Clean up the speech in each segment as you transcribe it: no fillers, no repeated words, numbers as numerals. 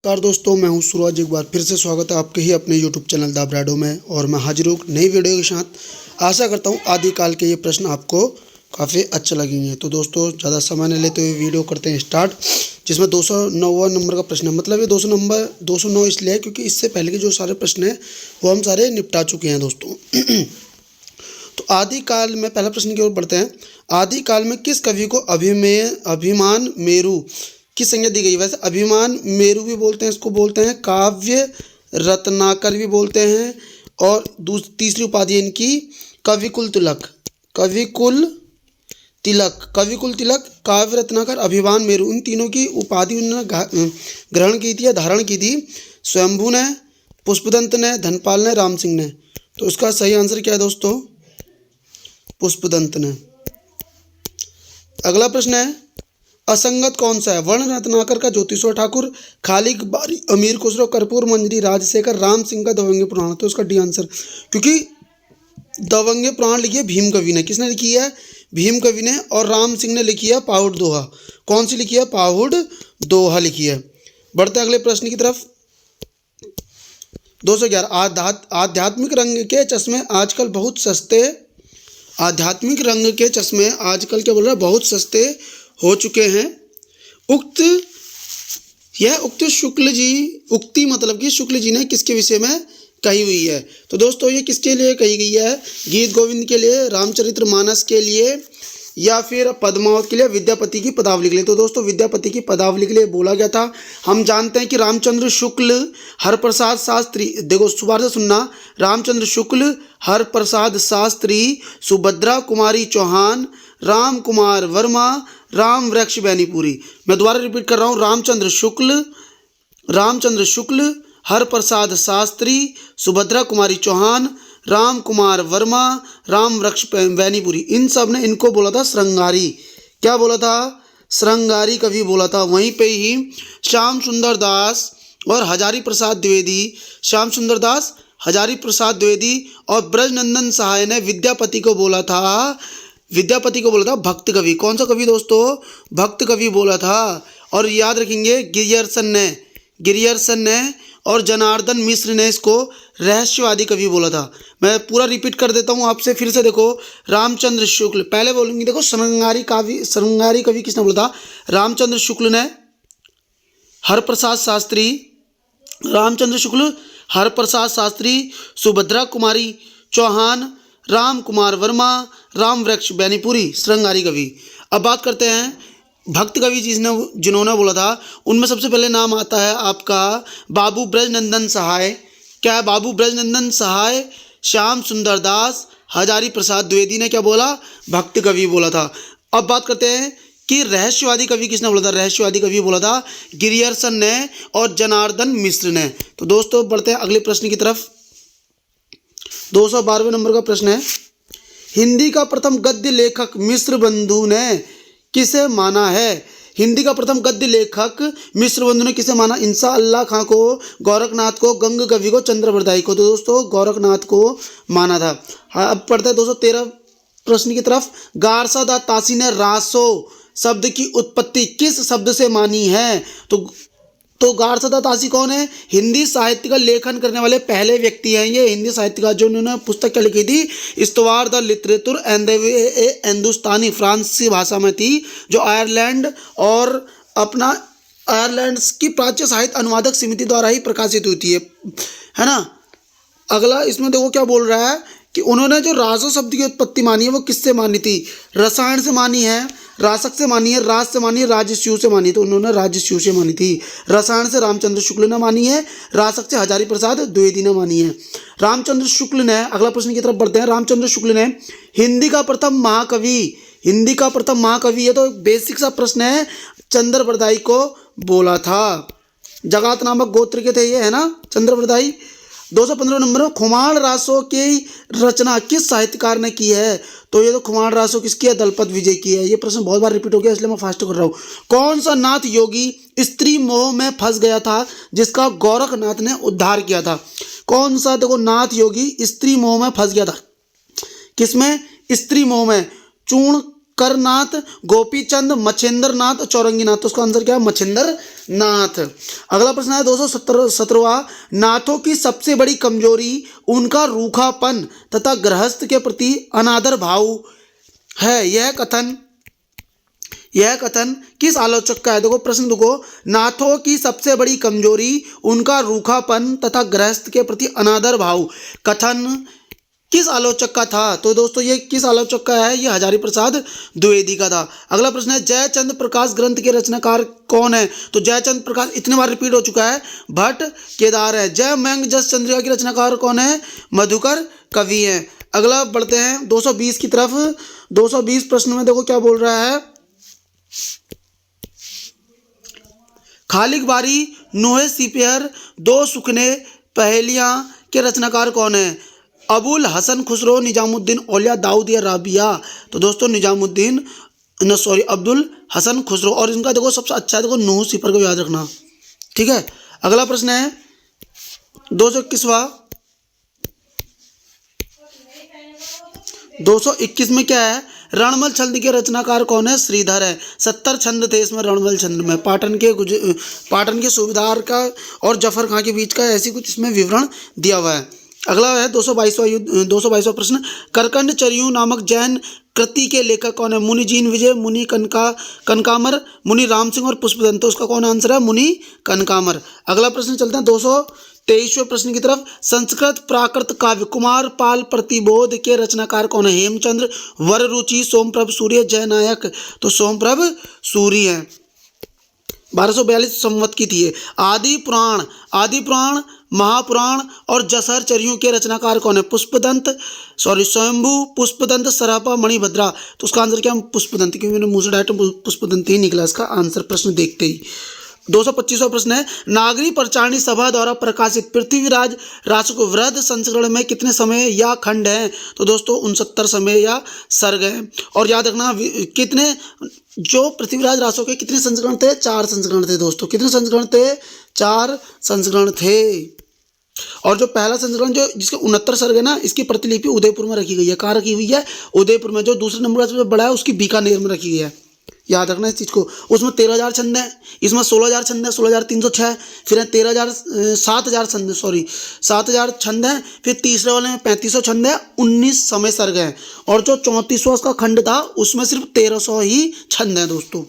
नमस्कार दोस्तों, मैं हूं सूरज। एक बार फिर से स्वागत है आपके ही अपने YouTube चैनल द ब्रैडो में। और मैं हाजिर हूँ नई वीडियो के साथ। आशा करता हूं आदिकाल के ये प्रश्न आपको काफ़ी अच्छे लगेंगे। तो दोस्तों, ज़्यादा समय न लेते हुए वीडियो करते हैं स्टार्ट। जिसमें 209वां नंबर का प्रश्न है। मतलब ये 209 इसलिए है क्योंकि इससे पहले के जो सारे प्रश्न हैं वो हम सारे निपटा चुके हैं दोस्तों। तो आदिकाल में पहला प्रश्न की ओर बढ़ते हैं। आदिकाल में किस कवि को अभिमान मेरु की संज्ञा दी गई? वैसे अभिमान मेरु भी बोलते हैं, इसको बोलते हैं काव्य रत्नाकर भी बोलते हैं। और तीसरी उपाधि है इनकी कविकुल तिलक। कविकुल तिलक, काव्य रत्नाकर, अभिमान मेरु, इन तीनों की उपाधि उन्होंने ग्रहण की थी या धारण की थी स्वयंभू ने, पुष्पदंत ने, धनपाल ने, राम सिंह ने। तो इसका सही आंसर क्या है दोस्तों? पुष्पदंत ने। अगला प्रश्न है, असंगत कौन सा है? वर्ण रत्नाकर का ज्योतिषवर ठाकुर, खालिक बारी, अमीर खुसरो, कर्पूर मंजरी, राजशेखर, राम सिंह का दबंगे पुराण। तो इसका डी आंसर, क्योंकि दबंगे पुराण लिखी है भीम कवि ने। किसने लिखी है? भीम कवि ने। और राम सिंह ने लिखी है पाहुड़ दोहा। कौन सी लिखी है? पाहुड़ दोहा लिखी है। बढ़ते अगले प्रश्न की तरफ। 211, आध्यात्मिक रंग के चश्मे आजकल बहुत सस्ते। आध्यात्मिक रंग के चश्मे आजकल क्या बोल रहा है? बहुत सस्ते हो चुके हैं। उक्ति मतलब कि शुक्ल जी ने किसके विषय में कही हुई है? तो दोस्तों, ये किसके लिए कही गई है? गीत गोविंद के लिए, रामचरितमानस के लिए, या फिर पद्मावत के लिए, विद्यापति की पदावली के लिए? तो दोस्तों, विद्यापति की पदावली के लिए बोला गया था। हम जानते हैं कि रामचंद्र शुक्ल, हरप्रसाद शास्त्री, देखो सुबार से सुनना, रामचंद्र शुक्ल, हरप्रसाद शास्त्री, सुभद्रा कुमारी चौहान, राम कुमार वर्मा, राम वृक्ष बैनीपुरी। मैं दोबारा रिपीट कर रहा हूँ, रामचंद्र शुक्ल, हरप्रसाद शास्त्री, सुभद्रा कुमारी चौहान, राम कुमार वर्मा, राम वृक्ष बैनीपुरी। इन सब ने इनको बोला था श्रृंगारी। क्या बोला था? श्रृंगारी कवि बोला था। वहीं पे ही श्याम सुंदर दास और हजारी प्रसाद द्विवेदी और ब्रजनंदन सहाय ने विद्यापति को बोला था भक्त कवि। कौन सा कवि दोस्तों? भक्त कवि बोला था। और याद रखेंगे, गिरियर्सन ने और जनार्दन मिश्र ने इसको रहस्यवादी कवि बोला था। मैं पूरा रिपीट कर देता हूँ आपसे फिर से। देखो, रामचंद्र शुक्ल, पहले बोलूँगी, देखो श्रृंगारी कवि किसने बोला था? रामचंद्र शुक्ल ने। रामचंद्र शुक्ल, हरप्रसाद शास्त्री, सुभद्रा कुमारी चौहान, राम कुमार वर्मा, राम वृक्ष बैनीपुरी, श्रृंगारी कवि। अब बात करते हैं भक्त कवि जिन्होंने बोला था। उनमें सबसे पहले नाम आता है आपका बाबू ब्रजनंदन सहाय। क्या है? बाबू ब्रजनंदन सहाय, श्याम सुंदर दास, हजारी प्रसाद द्विवेदी ने क्या बोला? भक्त कवि बोला था। अब बात करते हैं कि रहस्यवादी कवि किसने बोला था? रहस्यवादी कवि बोला था गिरियर्सन ने और जनार्दन मिश्र ने। तो दोस्तों, बढ़ते हैं अगले प्रश्न की तरफ। 212वें नंबर का प्रश्न है, हिंदी का प्रथम गद्य लेखक मिश्र बंधु ने किसे माना है? हिंदी का प्रथम गद्य लेखक मिश्र बंधु ने किसे माना? इंसा अल्लाह खां को, गोरखनाथ को, गंग कवि को, चंद्रप्रदायी को। तो दोस्तों, गोरखनाथ को माना था। हाँ, अब पढ़ते हैं 213 प्रश्न की तरफ। गारसा दा तासी ने रासो शब्द की उत्पत्ति किस शब्द से मानी है? तो गारसदा तासी कौन है? हिंदी साहित्य का लेखन करने वाले पहले व्यक्ति हैं ये। हिंदी साहित्यकार जो उन्होंने पुस्तक क्या लिखी थी? इस्तवार द लिटरेचर हिंदुस्तानी, फ्रांसीसी भाषा में थी, जो आयरलैंड और अपना आयरलैंड की प्राच्य साहित्य अनुवादक समिति द्वारा ही प्रकाशित हुई थी, है ना। अगला इसमें देखो क्या बोल रहा है कि उन्होंने जो रासो शब्द की उत्पत्ति मानी है वो किससे मानी थी? रसायन से मानी है, रासक से मानी है, राज से मानी है, राजस्यु से मानी। तो उन्होंने राजस्यु से मानी थी। रसायन से रामचंद्र शुक्ल ने मानी है, रासक से हजारी प्रसाद द्विवेदी ने मानी है। रामचंद्र शुक्ल ने, अगला प्रश्न की तरफ बढ़ते हैं। रामचंद्र शुक्ल ने हिंदी का प्रथम महाकवि है, तो बेसिक सा प्रश्न है, चंद्रप्रदायी को बोला था। जगात नामक गोत्र के थे ये, है ना, चंद्रप्रदायी। 215 नंबर, खुमाण रासो की रचना किस साहित्यकार ने की है? तो ये तो खुमाण रासो किसकी है? दलपत विजय की है। ये प्रश्न बहुत बार रिपीट हो गया इसलिए मैं फास्ट कर रहा हूँ। कौन सा नाथ योगी स्त्री मोह में फंस गया था जिसका गोरखनाथ ने उद्धार किया था? कौन सा, देखो, नाथ योगी स्त्री मोह में फंस गया था। किसमें? स्त्री मोह में। चूर्ण करनाथ, गोपीचंद, मच्छेंद्र नाथ, चौरंगी नाथ। तो उसका आंसर क्या है? मच्छेंद्र नाथ। अगला प्रश्न है 217वां, नाथों की सबसे बड़ी कमजोरी उनका रूखापन तथा गृहस्थ के प्रति अनादर भाव है। यह कथन किस आलोचक का है? देखो प्रश्न देखो, नाथों की सबसे बड़ी कमजोरी उनका रूखापन तथा गृहस्थ के प्रति अनादर भाव, कथन किस आलोचक का था? तो दोस्तों ये किस आलोचक का है? ये हजारी प्रसाद द्विवेदी का था। अगला प्रश्न है जयचंद प्रकाश ग्रंथ के रचनाकार कौन है? तो जयचंद प्रकाश इतने बार रिपीट हो चुका है, भट्ट केदार है। जय मंग जस चंद्रिका की रचनाकार कौन है? मधुकर कवि है। अगला बढ़ते हैं 220 की तरफ। 220 प्रश्न में देखो क्या बोल रहा है, खालिक बारी, नूहे सिपहर, दो सुखने पहेलियां के रचनाकार कौन है? अबुल हसन खुसरो, निजामुद्दीन औलिया, दाऊद या राबिया। तो दोस्तों अब्दुल हसन खुसरो। और इनका देखो सबसे अच्छा है, देखो नूह सिपर को याद रखना, ठीक है। अगला प्रश्न है 221वां। 221 में क्या है? रणमल छंद के रचनाकार कौन है? श्रीधर है। 70 छंद थे इसमें रणमल छंद में। पाटन के सूबेदार का और जफर खां के बीच का ऐसी कुछ इसमें विवरण दिया हुआ है। अगला है 222वां प्रश्न, करकंड चरियू नामक जैन कृति के लेखक कौन है? मुनि जीन विजय, मुनि कनकामर, मुनि राम सिंह और पुष्पदंत। तो उसका कौन आंसर है? मुनि कनकामर। अगला प्रश्न चलते हैं 223वें प्रश्न की तरफ। संस्कृत प्राकृत काव्य कुमार पाल प्रतिबोध के रचनाकार कौन है? हेमचंद्र, वररुचि, सोमप्रभ सूर्य, जयनायक। तो सोमप्रभ सूर्य है। 1242 संवत की थी ये। आदि पुराण, महापुराण और जसहर चरियों के रचनाकार कौन है? स्वयंभू, पुष्पदंत, सरापा, मणिभद्रा। तो उसका आंसर क्या है? पुष्पदंत, क्योंकि मैंने मुंह से डायरेक्ट पुष्पदंत ही निकला इसका आंसर प्रश्न देखते ही। 225वां प्रश्न है, नागरी प्रचारणी सभा द्वारा प्रकाशित पृथ्वीराज रासो को वृहद संस्करण में कितने समय या खंड हैं? तो दोस्तों 69 समय या सर्ग हैं। और याद रखना कितने, जो पृथ्वीराज रासो के कितने संस्करण थे? 4 संस्करण थे दोस्तों। कितने संस्करण थे? 4 संस्करण थे। और जो पहला संस्करण जो जिसके 69 सर्ग है ना, इसकी प्रतिलिपि उदयपुर में रखी गई है। कहाँ रखी हुई है? उदयपुर में। जो दूसरे नंबर का बड़ा है उसकी बीकानेर में रखी गई है। याद रखना इस चीज़ को। उसमें 13,000 छंद हैं, इसमें 16,000 छंद है, 16,306। फिर 7,000 छंद हैं। फिर तीसरे वाले में 3500 छंद है, 19 समय सर्ग हैं। और जो 34वां उसका खंड था उसमें सिर्फ 1300 ही छंद हैं दोस्तों।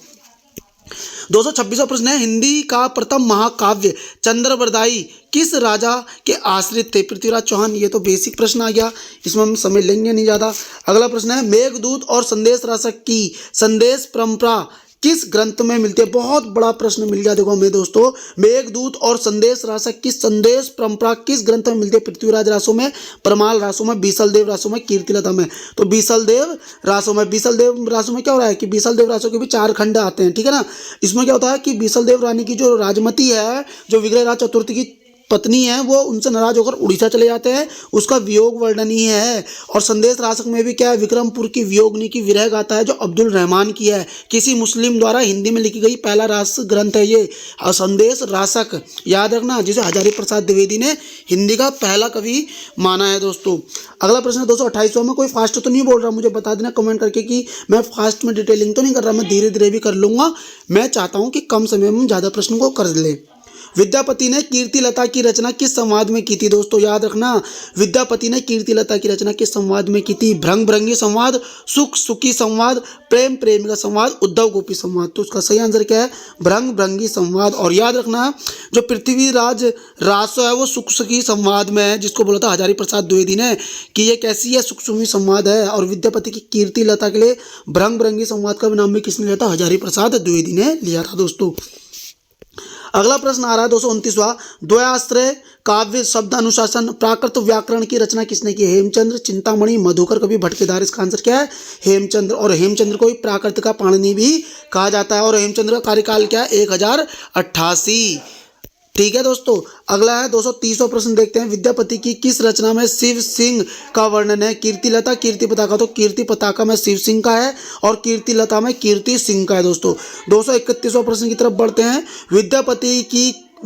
226वां प्रश्न है, हिंदी का प्रथम महाकाव्य चंद्रबरदाई किस राजा के आश्रित थे? पृथ्वीराज चौहान। ये तो बेसिक प्रश्न आ गया, इसमें हम समय लेंगे नहीं ज़्यादा। अगला प्रश्न है, मेघदूत और संदेश रासक की संदेश परंपरा किस ग्रंथ में मिलती है? बहुत बड़ा प्रश्न मिल गया देखो हमें दोस्तों। मेघदूत और संदेश रासक की संदेश परंपरा किस ग्रंथ में मिलती है? पृथ्वीराज रासो में, परमाल रासो में, बीसलदेव रासो में, कीर्तिलता में। तो बीसलदेव रासो में क्या हो रहा है कि बीसलदेव रासो के भी 4 खंड आते हैं, ठीक है ना। इसमें क्या होता है कि बीसलदेव रानी की जो राजमती है, जो विग्रहराज चतुर्थ की पत्नी है, वो उनसे नाराज होकर उड़ीसा चले जाते हैं, उसका वियोग वर्णनीय है। और संदेश रासक में भी क्या है? विक्रमपुर की वियोगनी की विरह गाथा है, जो अब्दुल रहमान की है, किसी मुस्लिम द्वारा हिंदी में लिखी गई पहला रास ग्रंथ है ये। और संदेश रासक याद रखना, जिसे हजारी प्रसाद द्विवेदी ने हिंदी का पहला कवि माना है दोस्तों। अगला प्रश्न 228वां में। कोई फास्ट तो नहीं बोल रहा, मुझे बता देना कमेंट करके कि मैं फास्ट में डिटेलिंग तो नहीं कर रहा, मैं धीरे धीरे भी कर लूँगा। मैं चाहता हूँ कि कम समय में ज़्यादा प्रश्नों को कर ले। विद्यापति ने कीर्तिलता की रचना किस संवाद में की थी? दोस्तों याद रखना, विद्यापति ने कीर्तिलता की रचना किस संवाद में की थी? भृंग भृंगी संवाद, सुख सुखी संवाद, प्रेम प्रेमिका संवाद, उद्धव गोपी संवाद। तो उसका सही आंसर क्या है? भृंग भृंगी संवाद। और याद रखना, जो पृथ्वीराज रासो है वो सुख सुखी संवाद में है, जिसको बोला था हजारी प्रसाद द्विवेदी ने कि ये कैसी है? सुख सुखी संवाद है। और विद्यापति की कीर्तिलता के लिए भृंग भृंगी संवाद का नाम भी किसने लिया था? हजारी प्रसाद द्विवेदी ने लिया था दोस्तों। अगला प्रश्न आ रहा है 229वां। द्वयाश्रय काव्य शब्द अनुशासन प्राकृत व्याकरण की रचना किसने की? हेमचंद्र, चिंतामणि, मधुकर कवि, भट्ट केदार। इसका आंसर क्या है? हेमचंद्र। और हेमचंद्र को प्राकृत का पाणिनि भी कहा जाता है। और हेमचंद्र का कार्यकाल क्या है? 1088। ठीक है दोस्तों। अगला है 230वां प्रश्न देखते हैं। विद्यापति की किस रचना में शिव सिंह का वर्णन है? कीर्तिलता, कीर्ति पताका। तो कीर्ति पताका में शिव सिंह का है और कीर्तिलता में कीर्ति सिंह का है दोस्तों। 231वां प्रश्न की तरफ बढ़ते हैं।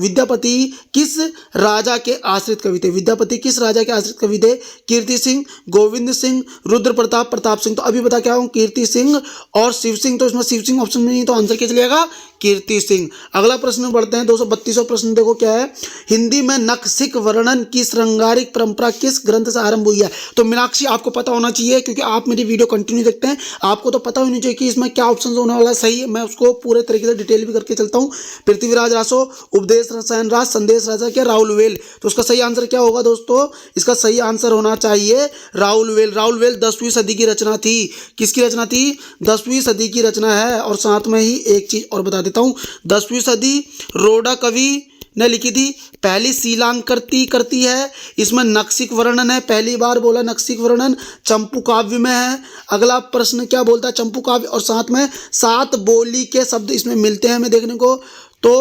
विद्यापति किस राजा के आश्रित कवि थे? विद्यापति किस राजा के आश्रित कवि थे? कीर्ति सिंह, गोविंद सिंह, रुद्र प्रताप, प्रताप सिंह। तो अभी बता क्या हूँ, कीर्ति सिंह और शिव सिंह। तो इसमें शिव सिंह ऑप्शन में नहीं, तो आंसर क्या चलेगा? कीर्ति सिंह। अगला प्रश्न बढ़ते हैं 232वां प्रश्न। देखो क्या है, हिंदी में नखशिख वर्णन की श्रृंगारिक परंपरा किस ग्रंथ से आरंभ हुई है? तो मीनाक्षी आपको पता होना चाहिए, क्योंकि आप मेरी वीडियो कंटिन्यू देखते हैं, आपको तो पता होनी चाहिए कि इसमें क्या ऑप्शन होने वाला है सही है। मैं उसको पूरे तरीके से डिटेल भी करके चलता हूँ। पृथ्वीराज रासो, उपदेश रसायन राज, संदेश राजा, क्या राहुल वेल? तो उसका सही आंसर क्या होगा दोस्तों? इसका सही आंसर होना चाहिए राहुल वेल। राहुल वेल 10वीं सदी की रचना थी। किसकी रचना थी? 10वीं सदी की रचना है। और साथ में ही एक चीज और बता देता हूँ, 10वीं सदी रोडा कवि ने लिखी थी। पहली शीलांकृति करती है, इसमें नखशिख वर्णन है, पहली बार बोला नखशिख वर्णन, चंपू काव्य में है। अगला प्रश्न क्या बोलता है? चंपू काव्य, और साथ में 7 बोली के शब्द इसमें मिलते हैं हमें देखने को। तो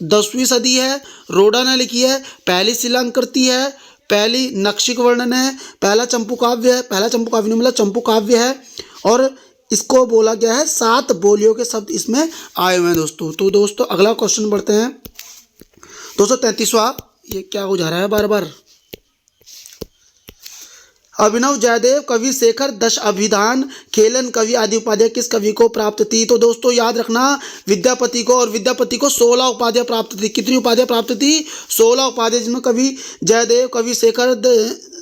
10वीं सदी है, रोडा ने लिखी है, पहली शीलांकृति है, पहली नखशिख वर्णन है, पहला चंपू काव्य है, पहला चंपू काव्य नहीं मिला, चंपू काव्य है, और इसको बोला गया है 7 बोलियों के शब्द इसमें आए हुए हैं दोस्तों। तो दोस्तों अगला क्वेश्चन बढ़ते हैं 233वां। ये क्या हो जा रहा है बार बार? अभिनव जयदेव कवि शेखर दश अभिधान खेलन कवि आदि उपाधियां किस कवि को प्राप्त थी? तो दोस्तों याद रखना, विद्यापति को, और विद्यापति को 16 उपाधियां प्राप्त थी। कितनी उपाधियां प्राप्त थी? 16 उपाधियां, जिसमें कवि जयदेव, कवि शेखर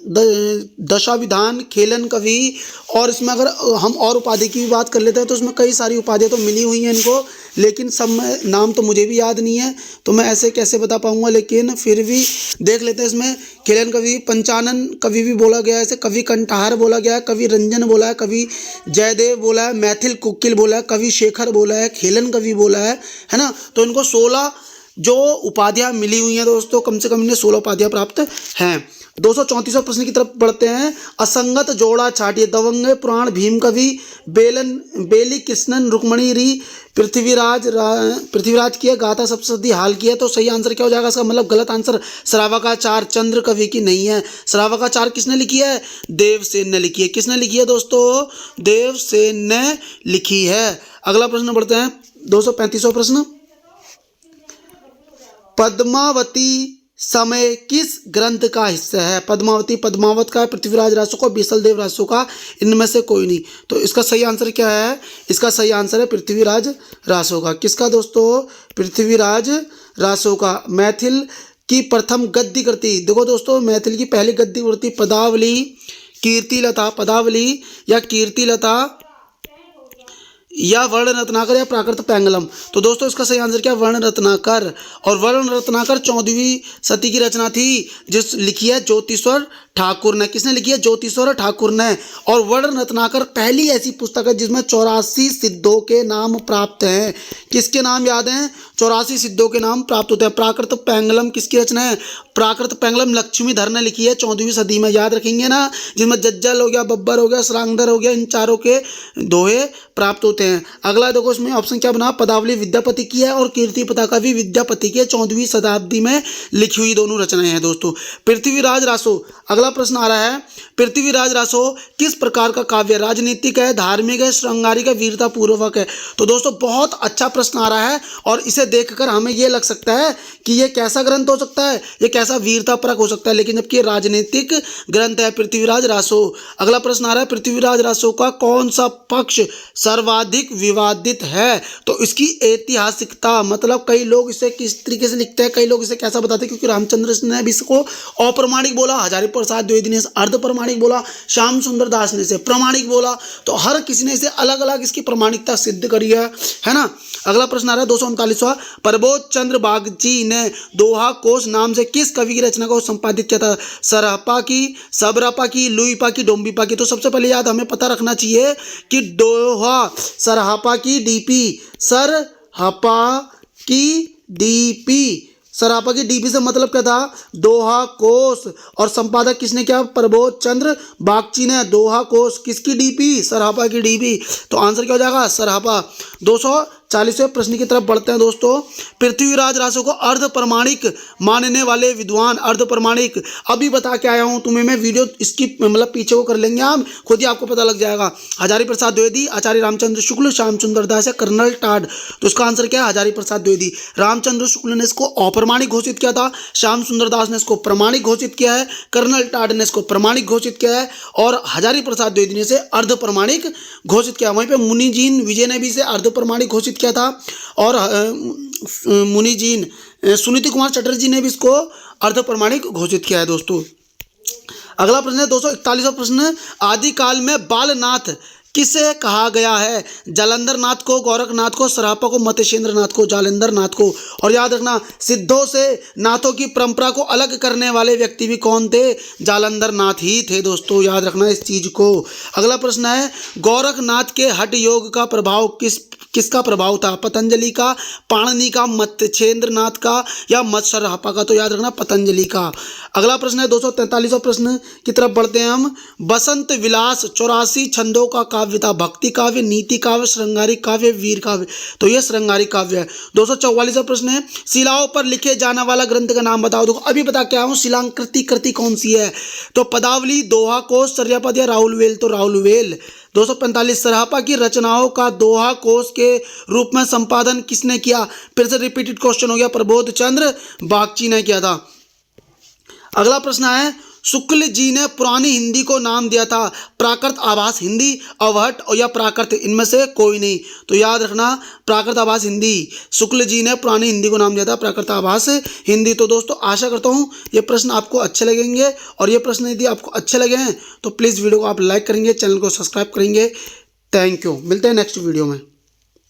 दशाभिधान, खेलन कवि, और इसमें अगर हम और उपाधि की भी बात कर लेते हैं तो इसमें कई सारी उपाधियां तो मिली हुई हैं इनको, लेकिन सब में नाम तो मुझे भी याद नहीं है, तो मैं ऐसे कैसे बता पाऊंगा, लेकिन फिर भी देख लेते हैं। इसमें खेलन कवि, पंचानन कवि भी बोला गया है, ऐसे कवि कंठार बोला गया है, कवि रंजन बोला है, कवि जयदेव बोला है, मैथिल कुकिल बोला है, कवि शेखर बोला है, खेलन कवि बोला है ना। तो इनको 16 जो उपाधियां मिली हुई हैं दोस्तों, कम से कम इन्हें 16 उपाधियां प्राप्त हैं। 234वां प्रश्न की तरफ बढ़ते हैं। असंगत जोड़ा छाटिए, दबंगे पुराण भीम कवि, बेली कृष्णन रुक्मणी री, पृथ्वीराज की है, गाथा सप्तशती हाल की है। तो सही आंसर क्या हो जाएगा इसका? मतलब गलत आंसर श्रावकाचार चंद्र कवि की नहीं है। श्रावकाचार किसने लिखी है? देवसेन ने लिखी है। किसने लिखी है दोस्तों? देवसेन ने लिखी है। अगला प्रश्न बढ़ते हैं 235वां प्रश्न। पद्मावती समय किस ग्रंथ का हिस्सा है? पद्मावती पद्मावत का है, पृथ्वीराज रासो का, बीसलदेव रासो का, इनमें से कोई नहीं। तो इसका सही आंसर क्या है? इसका सही आंसर है पृथ्वीराज रासो का। किसका दोस्तों? पृथ्वीराज रासो का। मैथिल की प्रथम गद्य कृति, देखो दोस्तों, मैथिल की पहली गद्य कृति पदावली, कीर्तिलता, पदावली या कीर्तिलता, या वर्ण रत्नाकर, या प्राकृत पैंगलम। तो दोस्तों इसका सही आंसर क्या? वर्ण रत्नाकर। और वर्ण रत्नाकर 14वीं सदी की रचना थी, जिस लिखी है ज्योतिश्वर ठाकुर ने। किसने लिखी है? ज्योतिश्वर ठाकुर ने। और वर्ण रत्नाकर पहली ऐसी पुस्तक है जिसमें 84 सिद्धों के नाम प्राप्त हैं। किसके नाम याद हैं? 84 सिद्धों के नाम प्राप्त होते हैं। प्राकृत पैंगलम किसकी रचना है? प्राकृत पैंगलम लक्ष्मीधर ने लिखी है 14वीं सदी में, याद रखेंगे ना, जिसमें जज्जल हो गया, बब्बर हो गया, श्रांगधर हो गया, इन चारों के दोहे प्राप्त होते हैं। अगला देखो इसमें ऑप्शन क्या बना? पदावली विद्यापति की है, और कीर्ति पताका भी विद्यापति के 14वीं शताब्दी में लिखी हुई दोनों रचनाएं हैं दोस्तों। पृथ्वीराज रासो, अगला प्रश्न आ रहा है, पृथ्वीराज रासो किस प्रकार का काव्य? राजनीतिक है, धार्मिक है, श्रृंगारिक है, वीरता पूर्वक है? तो दोस्तों बहुत अच्छा प्रश्न आ रहा है, और इसे देखकर हमें यह लग सकता है कि ये कैसा ग्रंथ हो सकता है, ये कैसा वीरता परक हो सकता है, लेकिन जबकि राजनीतिक ग्रंथ है पृथ्वीराज रासो। अगला प्रश्न आ रहा है, पृथ्वीराज रासो का कौन सा पक्ष सर्वाधिक विवादित है? तो इसकी ऐतिहासिकता, मतलब कई लोग इसे किस तरीके से लिखते हैं, कई लोग इसे कैसा बताते हैं, क्योंकि रामचंद्र ने भी इसको अप्रमाणिक बोला, हजारी प्रसाद द्विवेदी ने अर्ध प्रमाणिक बोला, श्याम सुंदर दास ने इसे प्रमाणिक बोला, तो हर किसी ने इसे अलग अलग इसकी प्रमाणिकता सिद्ध करी है ना। अगला प्रश्न आ रहा है 239वां, प्रबोध चंद्र बागची ने दोहा कोश नाम से किस कवि की रचना को संपादित किया था? सरहपा की, सबरपा की, लुईपा की, डोम्बीपा की? तो सबसे पहले याद हमें पता रखना चाहिए कि दोहा सरहपा की डीपी, सरहपा की डीपी, सरापा की डीपी से मतलब क्या था? दोहा कोश। और संपादक किसने किया? प्रबोध चंद्र बागची ने। दोहा कोश किसकी डीपी? सरापा की डीपी। तो आंसर क्या हो जाएगा? सरापा। 240 40वें प्रश्न की तरफ बढ़ते हैं दोस्तों। पृथ्वीराज रासो को अर्ध प्रमाणिक मानने वाले विद्वान, अर्ध प्रमाणिक अभी बता के आया हूँ तुम्हें मैं, वीडियो स्किप मतलब पीछे को कर लेंगे हम, खुद ही आपको पता लग जाएगा। हजारी प्रसाद द्विवेदी, आचार्य रामचंद्र शुक्ल, श्याम सुंदर दास या कर्नल टाड। तो इसका आंसर क्या है? हजारी प्रसाद द्विवेदी। रामचंद्र शुक्ल ने इसको अप्रमाणिक घोषित किया था, श्याम सुंदर दास ने इसको प्रमाणिक घोषित किया है, कर्नल टाड ने इसको प्रमाणिक घोषित किया है और हजारी प्रसाद द्विवेदी ने इसे अर्ध प्रमाणिक घोषित किया। वहीं पे मुनिजीन विजय ने भी इसे अर्ध प्रमाणिक घोषित किया था और मुनिजीन सुनीति कुमार चटर्जी ने भी इसको अर्ध प्रमाणिक घोषित किया है दोस्तों। अगला प्रश्न है 241वां प्रश्न, आदिकाल में बालनाथ किसे कहा गया है? जालंधर नाथ को, गोरखनाथ को, सरापा को, मतेशेंद्र नाथ को, जालंधर नाथ को। और याद रखना सिद्धों से नाथों की परंपरा को अलग करने वाले व्यक्ति भी कौन थे? जालंधर नाथ ही थे दोस्तों, याद रखना इस चीज को। अगला प्रश्न है गोरखनाथ के हठ योग का प्रभाव किसका प्रभाव था? पतंजलि का, पाणिनि का, मत्स्येंद्र नाथ का या मत्स्यरापा का? तो याद रखना पतंजलि का। अगला प्रश्न है 243वां प्रश्न की तरफ बढ़ते हैं हम। बसंत विलास 84 छंदों का काव्य था, भक्ति काव्य, नीति काव्य, श्रृंगारिक काव्य, वीर काव्य। तो यह श्रृंगारिक काव्य है। 244वां प्रश्न है शिलाओं पर लिखे जाने वाला ग्रंथ का नाम बताओ। देखो अभी बता के आया हूँ शिलांकृति कृति कौन सी है? तो पदावली, दोहा कोश, चर्यापद या राहुलवेल? तो राहुलवेल। 245 सरापा की रचनाओं का दोहा कोश के रूप में संपादन किसने किया? फिर से रिपीटेड क्वेश्चन हो गया, प्रबोध चंद्र बागची ने किया था। अगला प्रश्न है शुक्ल जी ने पुरानी हिंदी को नाम दिया था प्राकृत आभास हिंदी, अवहट और या प्राकृत, इनमें से कोई नहीं। तो याद रखना प्राकृत आभास हिंदी, शुक्ल जी ने पुरानी हिंदी को नाम दिया था प्राकृत आभास हिंदी। तो दोस्तों आशा करता हूँ ये प्रश्न आपको अच्छे लगेंगे और ये प्रश्न यदि आपको अच्छे लगे हैं तो प्लीज़ वीडियो को आप लाइक करेंगे, चैनल को सब्सक्राइब करेंगे। थैंक यू, मिलते हैं नेक्स्ट वीडियो में।